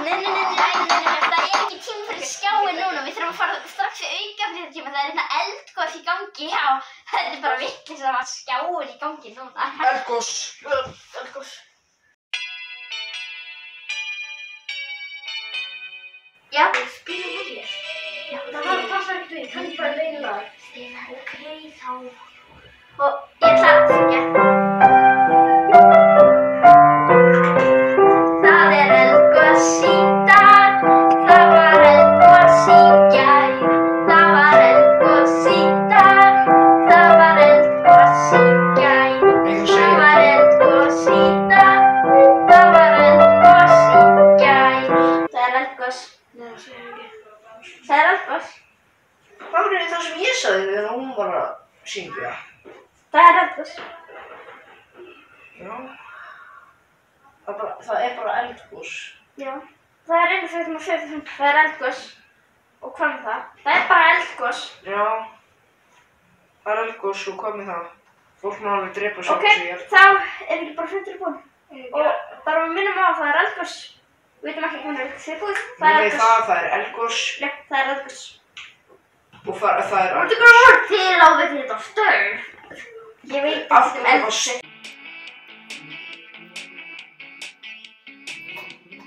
Nei, það er ekki tími fyrir skjáinn núna. Við þurfum að fara strax í aukafréttatíma. Það er hérna eldgos í gangi. Já, þetta er bara vitleysa að hafa skjáinn í gangi núna. Eldgos. Eldgos. Já, spilum við þér. Já, það passar ekkert við. Kann bara einu lag. Ok, þá. Og ég ætla að syngja. Það er eldgos í dag. Það var eldgos í gær. Það var eldgos í dag. Það var eldgos í gær. Það var eldgos í dag. Það var eldgos í gær. Það er eldgos. Nei, það segir ekki. Það er eldgos. Hvað er það sem ég sagði þegar hún var að syngja? Það er eldgos. Já. Það er bara eldgos. Já. Það er einu fyrir að segja þetta. Það er eldgos. Og hvað með það? Það er bara eldgos. Já. Það er eldgos og hvað með það? Fólk má alveg drepa sig Ok, þá er ekki bara hlutur búin. Og bara við minnum á að það er eldgos. Við veitum ekki hvernig eldgos er búið. Það er eldgos. Það er eldgos. Já, það er eldgos. Og það er eldgos. Þú tekur orð til á við þetta störf. Ég veit ekki um eldgos.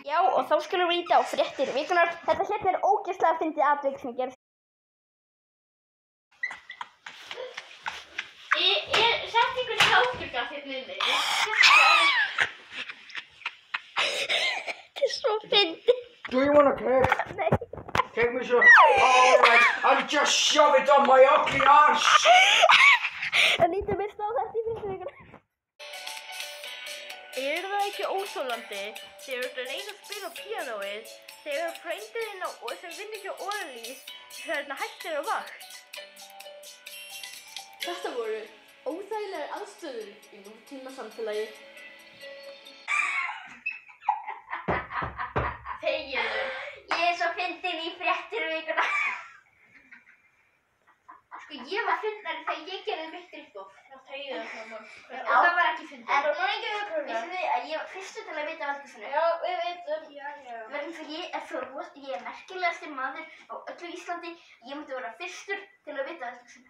Já, og þá skulum við líta á fréttir vikunar. Þetta hérna er ógeðslega fyndið atvik sem gerðist. Sett ykkur hláturgas hérna inni. Þetta er svo fyndið. Do you want a cake? Nei. Take me some. Alright, I'll just shove it on my ugly arse. Það lítur mest á þetta í fyrstu vikunar. Er það ekki óþolandi þegar þú reynir að spila á píanóið þegar frændiðinn sem vinnur hjá Óralís hættir á vakt? Þetta voru óþægilegar aðstöður í nútímasamfélagi. Þegiðu. Ég er svo fyndin í fréttir vikunar. Sko ég var fyndnari þegar ég gerði mitt uppátt. Þegiðu það mál. Og það var ekki fyndið. En núna ekki við pröfum. Vissu þið að ég var fyrstur til að vita af eldgosinu? Já, við veitum. Já. Vegna þess að ég er merkilegasti maður á öllu Íslandi. Ég myndi vera fyrstur til að vita af eldgosinu.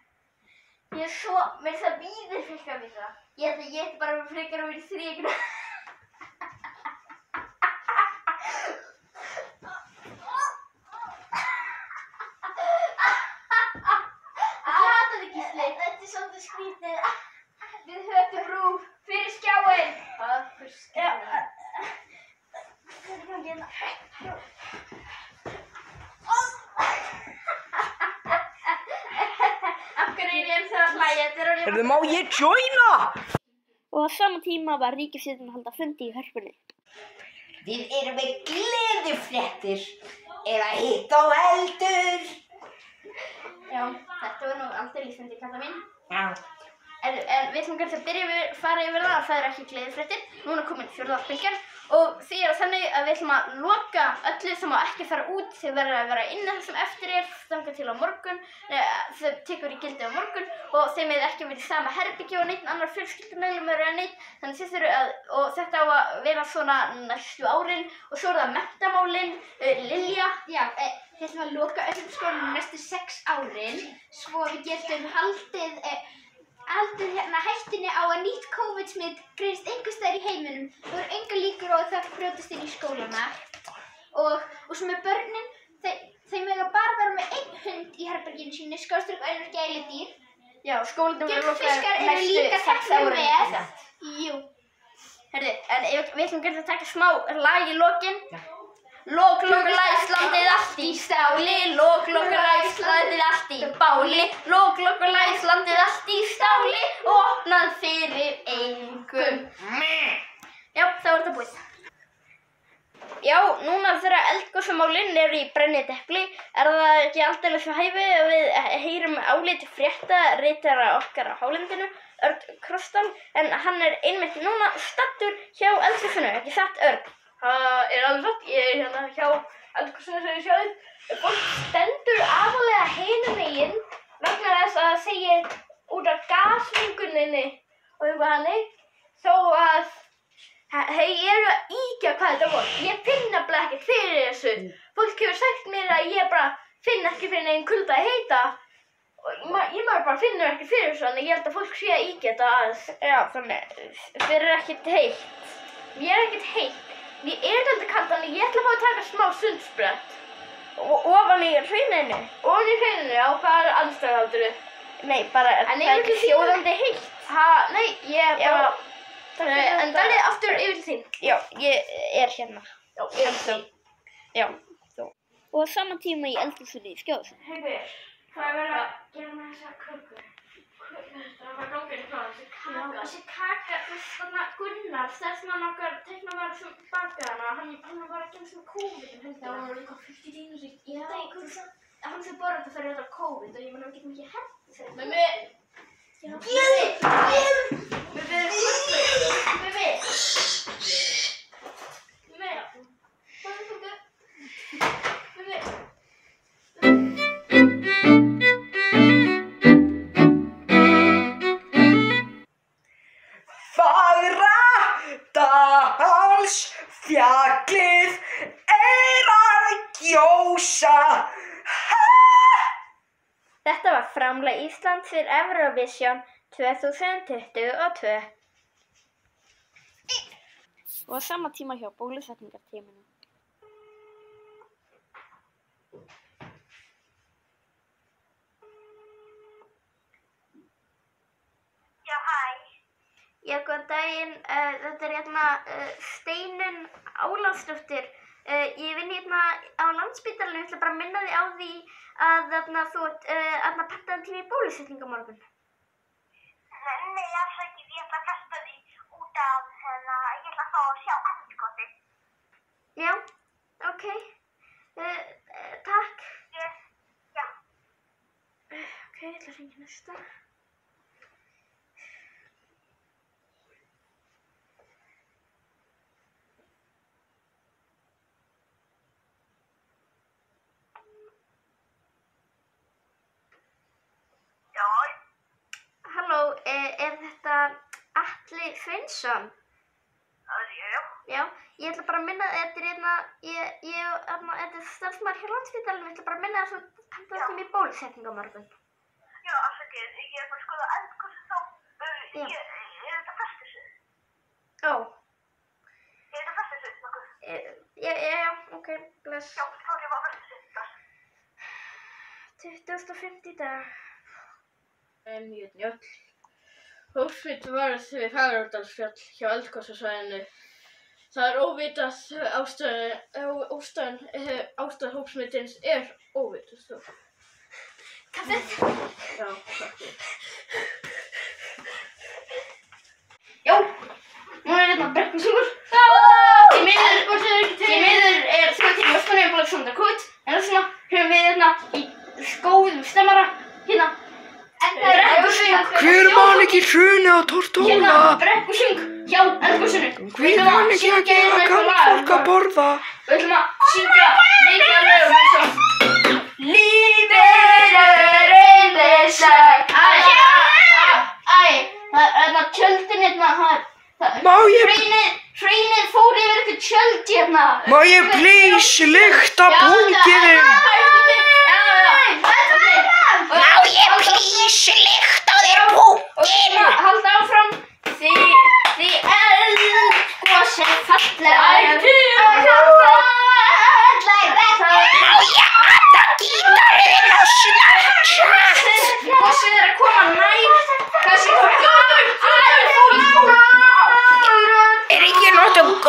Ég er svo, mér það víðir fyrir að vita það. Ég ætti bara frekar að vera í þríkuna. Þetta er svolítið skrítið. Við höfum RÚV fyrir skjáinn. Hvað fyrir skjáinn? Hvað er í gangi hérna? Af hverju er ég að hlæja? Heyrðu, má ég joina? Og á sama tíma var ríkisstjórnin að halda fundi í Hörpunni. Við erum með gleðifréttir eða hitt á heldur. Já, þetta var nú aldrei lífsfundi, kalla mín. Já. En við ætlum kannski að fara yfir það að það er ekki gleðifréttir. Núna er komin fjórða bylgjan og því er þannig að við ætlum að loka öllu sem má ekki fara út. Þið verður að vera inni það sem eftir er þangað til á morgun. Það tekur í gildi á morgun og þið með ekki verið í sama herbergi og neitt annar fjölskyldumeðlimur eða neitt. Þannig þið þurfum og þetta á að vera svona næstu árin og svo er það menntamálin, Lilja. Já, við ætlum að loka öllum skólunum næstu 6 árin svo við getum haldið hérna hættunni á að nýtt COVID-smit greinist einhvers staðar í heiminum. Það eru engar líkur á að það brjótast inn í skólana. Og svo með börnin, þeim mega bara vera með einn hund í herberginu sínu, skáströk önnur gæludýr. Já, skólanum er Geldfiskar eru líka teknir með. Jú. Herðu, en við ætlum að taka smá lag í lokin. Lok, læslandið allt í stáli, lok, læslandið allt í báli, lok, læslandið allt í stáli og opnað fyrir engum. Já, þá er þetta búið. Já, núna þegar eldgosumálin eru í brennidepli, er það ekki aldeilis við hæfi að við heyrum áliti fréttaritara okkar á hálendinu, Örn Krostal, en hann er einmitt núna staddur hjá eldgosinu, ekki satt Örn? Það er alveg satt, ég er hérna hjá eldgosinu sem þið sjáið. Fólk stendur aðalega hinum megin vegna þess að það segir út af gasmenguninni og eitthvað hannig. Þó að Hei, ég eru að íkja hvað þetta var. Ég finn nefnilega ekkert fyrir þessu. Fólk hefur sagt mér að ég bara finn ekki fyrir neginn kulda að heita. Og ég maður bara finnur ekki fyrir þessu, þannig ég held að fólk sé að íkja þetta aðeins. Já, þannig, þér er ekkert heitt. Mér er ekkert heitt. Ég er þetta kalt, þannig ég ætla að fá að taka smá sundsprett. Ofan í hrauninu? Ofan í hrauninu, á hvaða aðstæðu haldurðu? Nei, bara, það er ekki sjóðandi heitt. Nei, ég er bara... En það er aftur yfir til þín. Já, ég er hérna. Já, yfir til þín. Já, þú. Og á sama tíma í eldhúsinu í Skjóðsund. Heiðbjörg, hvað er verið að gera með þessa köku? Það var gangið frá þessi kaka. Já, þessi kaka, þarna Gunnar, stefnan okkar teiknamaður sem bakaði hana, hann var að gera svona COVID heldur. Já, hann var líka 50 dýnur í dag. Hann sem borði þetta fyrir þetta COVID og ég meina við getum ekki hægt þessu. Mummi! Fagradalsfjallið er að gjósa. Þetta var framlag Íslands fyrir Eurovision 2022. Og á sama tíma hjá bólusetningartíminu. Já, hæ. Já, góðan daginn. Þetta er hérna Steinunn Ólafsdóttir. Ég vinn hérna á Landspítalinu. Ég ætla bara að minna þig á því að þú ert pantaðan tíma í bólusetningu á morgun. Nei, afsakið, ég ætla að kasta því út af ég ætla að fá að sjá andskotið. Já, ok. Takk. Já. Ok, ég ætla að hringja næsta. Halló, er þetta Atli Sveinsson? Já, ég ætla bara að minna, þetta er starfsmaður hjá Landspítalinu, ég ætla bara að minna að þú pantaðir tíma í bólusetningu á morgun. Já, afsakið, ég er bara að skoða eldgosið þá. Er þetta festisvið? Ó. Er þetta festisvið nokkuð? Já, ok, bless. Já, þá er ég bara festisvið þar. 2050 dag. Mjög njöll. Hópsmitt varð við Fagradalsfjall hjá eldgosasvæðinu. Það er óvitað ástæða hópsmittins er óvitað. Kaffið? Já, kaffið. Já, nú er hérna brekkusjúkur. Því miður er tíma öskunni búin svona COVID. En þess vegna höfum við hérna í góðum stemmara hérna. Brekkusjung. Hver man ekki hrunið á Tortóla? Hérna brekkusjung hjá eldgosinu. Hver man ekki að gefa gamalt fólk að borða? Við ætlum að syngja mikið af lögum eins og Lífið er einmislegt. Það er tjöldin hérna. Má ég... Hraunið fór yfir eitthvað tjöld hérna. Má ég please lykta punkiðinn? Má ég please lykta þér punkinn? Halda áfram. Því eldgos er falleg. Má ég adda gítarinn á Snapchat? Gossið er að koma nær. Þessi Er ekki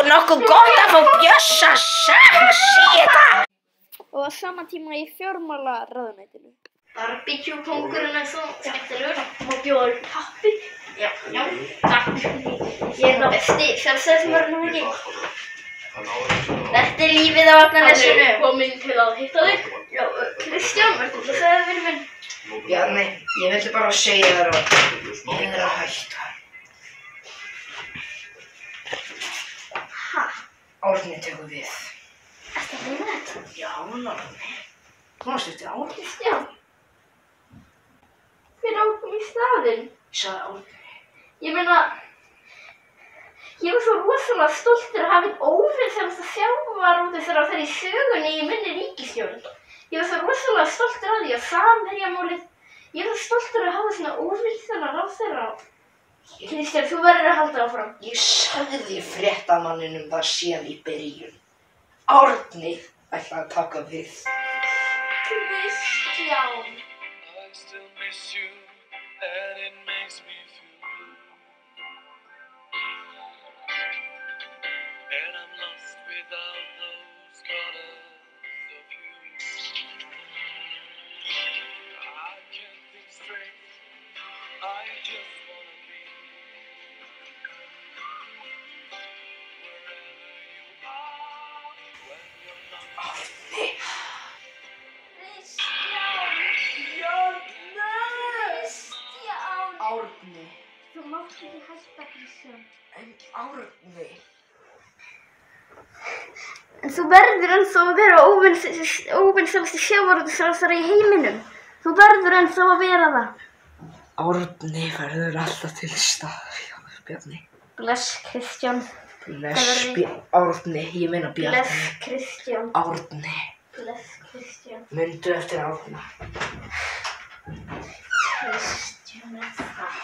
nokkuð gott að fá Bjössa sex í þetta? Og á sama tíma í fjármálaráðuneytinu. Barbecue-kóngurinn er svo skemmtilegur. Má bjóða kappi? Já, takk. Ég er það besti sjálfstæðismaðurinn ekki. Þetta er lífið á Arnarnesinu. Hann er kominn til að hitta þig. Já, Kristján, verður þú að segja það fyrir minn? Já, nei, ég vildi bara segja þér að ég er að hætta. Árni tekur við. Ertu að meina þetta? Já, Árni. Komast þetta Árni? Já. Hver ákom í staðinn? Ég sagði Árni. Ég meina, Ég var svo rosalega stoltur að hafa einn óvinsamasta sjávarútvegsráðherra þegar í sögunni í minni ríkisstjórn. Ég var svo rosalega stoltur af því að Samherjamálið. Ég var svo stoltur að hafa svona óvinsamasta ráðherra. Kristján, þú verður að halda áfram. Ég sagði fréttamanninum það síðan í byrjun. Árni ætlaði að taka við. Kristján. I still miss you, and it makes me feel blue. And I'm lost without those colors of you. I can't think straight, I just wanna be wherever you are when you're not. Árni. Þú mátt ekki hætta, Kristján. En Árni. En þú verður ennþá að vera óvinsamasti sjávarútvegsráðherra í heiminum. Þú verður ennþá að vera það. Árni verður alltaf til staðar hjá þér, Bjarni. Bless, Kristján. Árni, ég meina Bjarni. Bless, Kristján. Árni. Bless, Kristján. Mundu eftir Árna. Kristján er það.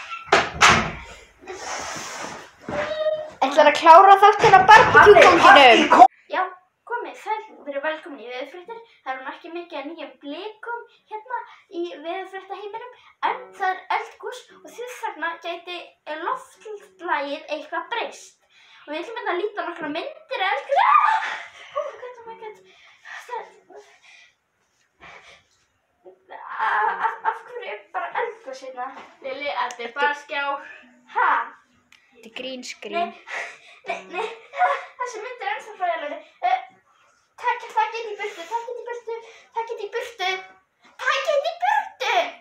Ætlar að klára þáttina barbecue-kónginum? Já, komið sæl, verið velkomin í Veðurfréttir. Það eru ekki mikið að nýjum blikum hérna í veðurfréttaheiminum, en það er eldgos og þess vegna gæti loftlagið eitthvað breyst. Og við ætlum að líta nokkra myndir eldgos. Oh my god. Af hverju er bara eldgos hérna? Lili, þetta er bara skjár. Ha? Þetta er green screen. Nei, þessi mynd er ennþá fræðilegri. Takk í burtu.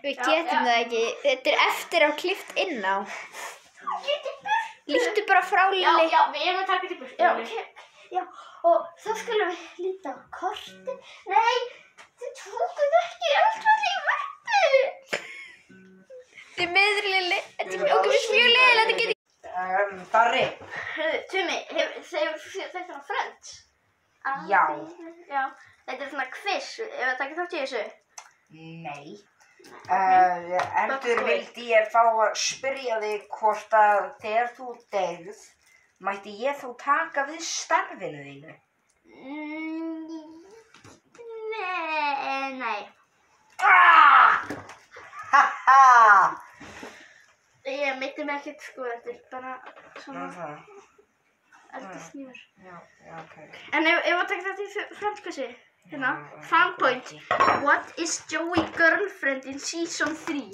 Við getum það ekki. Þetta er eftir á klippt inn á. Líktu bara frá, Lili. Já, við erum að taka þetta í burtu. Já, og þá skulum við líta á kortið. Nei, þið tókuð ekki eldfall í vettu. Þetta er meður, Lili. Þetta er mjög leiðilegt. Darri. Tumi, hefur þetta á Friends? Já. Já, þetta er svona quiz, ef það takir þátt í þessu. Nei. Endur vildi ég fá að spyrja þig hvort að þegar þú deyrð, mætti ég þá taka við starfinu þínu? Nei. Haha! Ég meiti mig ekkert sko, þetta er bara svona eldisnýfur. Já, ok. En ef að taka þetta í Friends-quizi, hérna, Fanpoint. What is Joey girlfriend in season 3?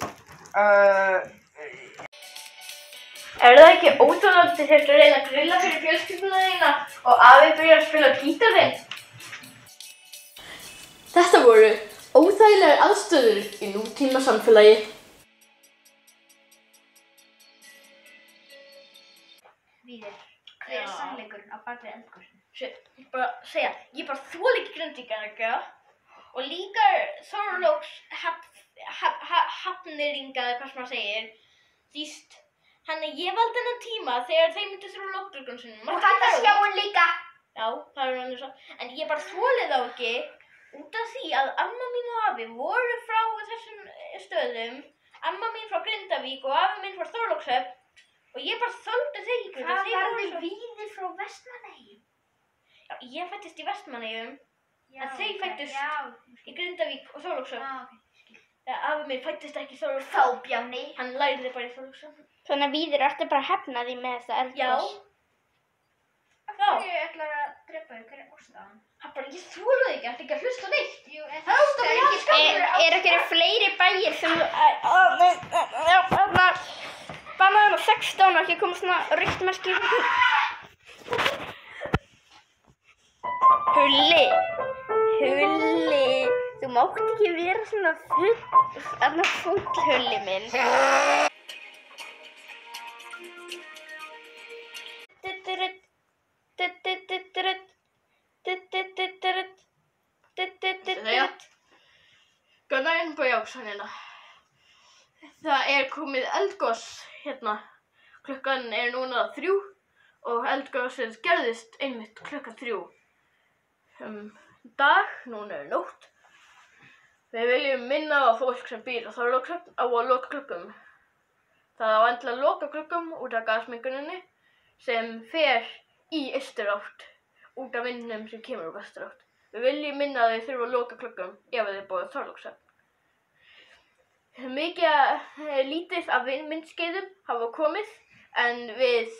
Er það ekki óþolandi þegar þú reyna að grilla fyrir fjölskylduna þína og afi byrjar að spila gítar þinn? Þetta voru óþægilegar aðstöður í nútíma samfélagi. Víðir, hver er sannleikurinn á bak við eldgosinu? Ég bara segja, ég bara þoli ekki Grindvíkinga og líka Þorláks hafnirringa eða hvað sem maður segir. Þýst, hann ég valdi þennan tíma þegar þeir myndu þrjá lokklukkunum. Og þetta skjáin líka. Já, það er alveg svo. En ég bara þoli þá ekki út af því að amma mín og afi voru frá þessum stöðum. Amma mín frá Grindavík og afi mín frá Þorlákshöfn. Og ég bara þoldi þau ekki. Hvað varði Víðir frá Vestmannaeyjum? Já, ég fættist í Vestmannaeyjum. En þau fættust í Grindavík og Þorlákshöfn. Afi minn fættist ekki í Þorlákshöfn. Þá, Bjáni. Hann lærði bara í Þorlákshöfn. Þannig að Víðir ætti bara að hefna því með þetta eldgos. Já. Af hverju ætlar að drepa þau? Hver er ástæðan? Hann bara, ég þoli þig ekki að hlusta neitt. Jú, en það er ekki Er ekki fleiri bæir sem bannaðan á 16 og ekki koma svona ryktmerki? Hulli, þú mátt ekki vera svona full Hulli minn. Góðan daginn, Bójáksanina. Það er komið eldgos hérna. Klukkan er núna 3 og eldgosið gerðist einmitt klukkan 3. Dag, núna nótt. Við viljum minna á fólk sem býr á Þorlákshöfn á að loka gluggum. Það á endilega að loka gluggum út af gasmenguninni sem fer í austurátt út af vindinum sem kemur úr vesturátt. Við viljum minna að þau þurfa að loka gluggum ef þau búa á Þorlákshöfn. Lítið af myndskeiðum hafa komið en við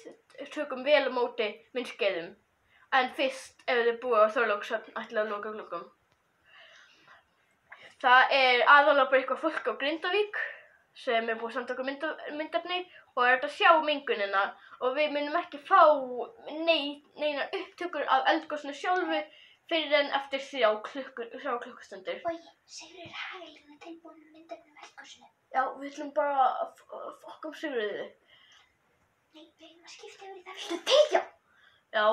tökum vel á móti myndskeiðum. En fyrst ef þau búa á Þorlákshöfn ætla að loka gluggum. Það aðalega bara eitthvað fólk á Grindavík sem búið að senda okkur myndefni og þetta að sjá mengunina og við munum ekki fá neinar upptökur af eldgosinu sjálfu fyrir en eftir 3 klukkustundir. Bogi, Sigríður Hagalín tilbúin með myndefni af eldgosinu. Já, við ætlum bara að fokka Sigríði. Nei, við erum að skipta yfir í það. Viltu tegja? Já,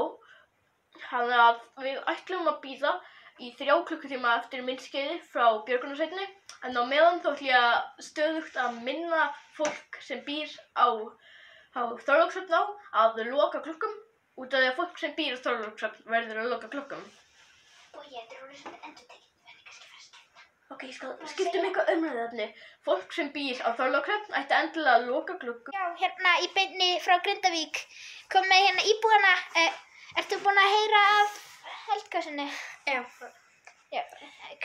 þannig að við ætlum að bíða í 3 klukkutíma eftir myndskeiði frá björgunarsveitinni en á meðan þá ætlum ég að stöðugt að minna fólk sem býr á Þorlákshöfn að loka gluggum út af því að fólk sem býr á Þorlákshöfn verður að loka gluggum. Bogi, þetta orðið sem endurtekið, við verðum kannski að fara að skipta. Ok, ég skal skipta eitthvað umræðuefni. Fólk sem býr á Þorlákshöfn ætti endilega að loka gluggum. Já, hérna í beinni frá Grindavík kom með hérna íbúana. Ertu búin að heyra af eldgosinu? Já.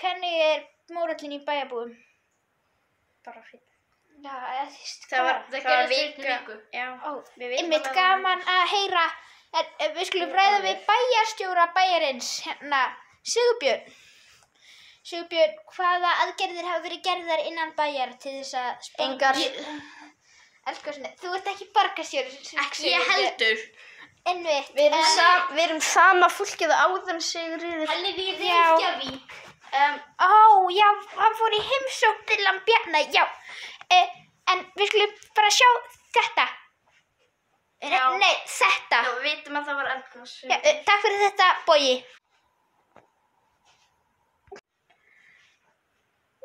Hvernig mórallinn í bæjarbúum? Bara fínt. Já, Það gerðist viku. Já. Einmitt gaman að heyra. Við skulum ræða við bæjarstjóra bæjarins, hérna, Sigurbjörn. Sigurbjörn, hvaða aðgerðir hafa verið gerðar innan bæjar til þess að Engar. eldgosinu? Þú ert ekki borgarstjóri. Ekki ég heldur. Einmitt. Við erum sama fólkið áður Sigríður. Hann í Reykjavík. Já, hann fór í heimsókn til hann Bjarna, já. En við skulum bara sjá þetta. Já. Nei, þetta. Já, við vitum að það var eldgos. Já, takk fyrir þetta, Bogi.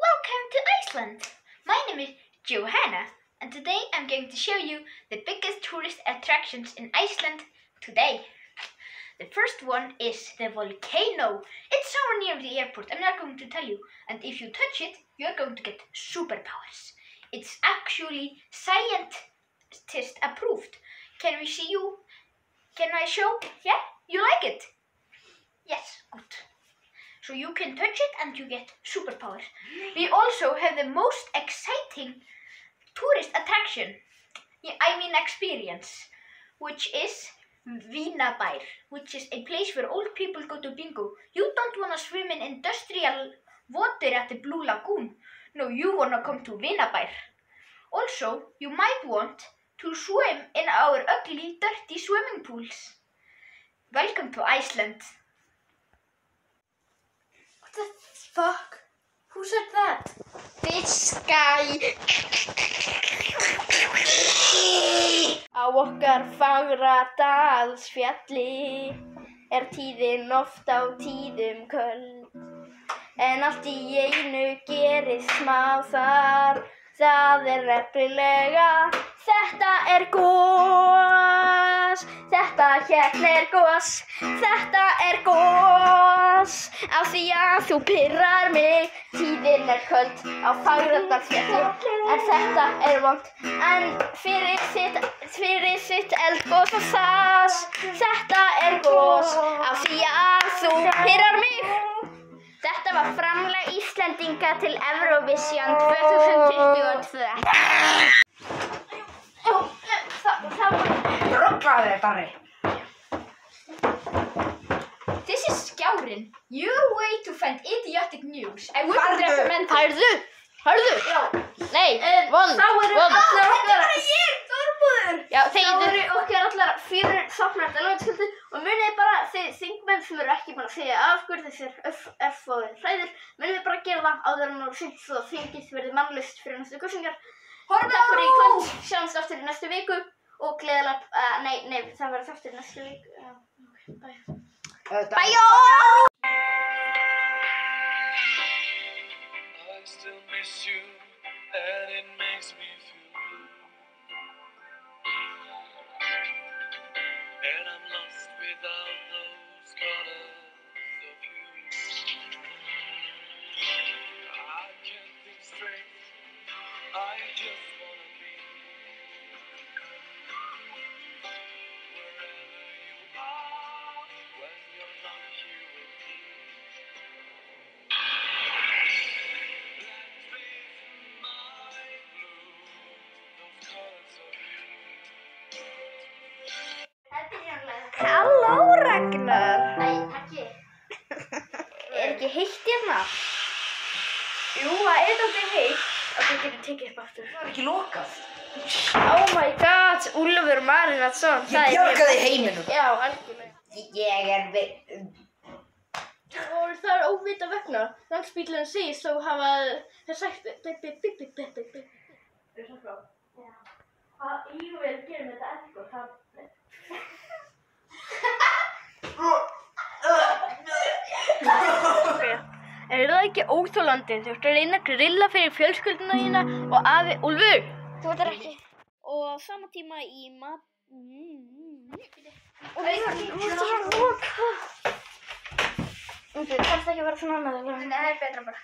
Welcome to Iceland. My name is Johanna, and today I'm going to show you the biggest tourist attractions in Iceland today. The first one is the volcano. It's somewhere near the airport, I'm not going to tell you. And if you touch it, you're going to get superpowers. It's actually scientist approved. Can we see you? Can I show? Yeah? You like it? Yes, good. So you can touch it and you get superpowers. We also have the most exciting tourist attraction, experience, which is Vínabær, which is a place where old people go to bingo. You don't want to swim in industrial water at the Blue Lagoon. No, you want to come to Vínabær. Also, you might want to swim in our ugly, dirty swimming pools. Welcome to Iceland. What the fuck? Who said that? This guy. Á okkar fagra Dalsfjalli tíðin oft á tíðum köld. En allt í einu gerist smá þar. Það nefnilega, þetta gos. Þetta hérna gos. Þetta gos. Af því að þú pirrar mig. Tíðin köld á Fagradalsfjalli. En þetta vont. En fyrir sitt eldgos og þas. Þetta gos. Af því að þú pirrar mig. Þetta var framlag Íslendinga til Eurovision 2022. Ruglaðu þér, Darri. This is skjárinn. Your way to find idiotic news. I wouldn't recommend it. Hörðu. Nei, von. Þá eru allar okkar. Já, Þá eru okkar allar 4 safnættar lögsköldu og munið bara þið þingmenn sem eru ekki búin að segja af hverju þessir F-fóðir hræður, munið bara að gera það áður en það sýnt svo að þingið verði mannlaust fyrir næstu kosningar. Takk fyrir í kvöld, sjáumst aftur í næstu viku og gleðilega, nei, það verður aftur í næstu viku. Bye. Bye. I still miss you, and it makes me feel blue. And ekki heitt hérna? Jú, það er dálítið heitt. Og þú getur tekið upp aftur. Það er ekki lokað. Oh my god, Úlfur Marinason. Ég bjargaði heiminum. Já, algjörlega. Ég er við... Og það er óvita vegna. Landsbílinn segist þó hafa þeir sagt Hvað Ígvel gerir með þetta eldgóð, það... Er það ekki óþolandi? Þú ert að reyna að grilla fyrir fjölskylduna þína og afi Úlfur. Þú ert ekki. Og á sama tíma í mat... Og það er loka. Þú kannst ekki vera svona annað. Nei, það er betra bara.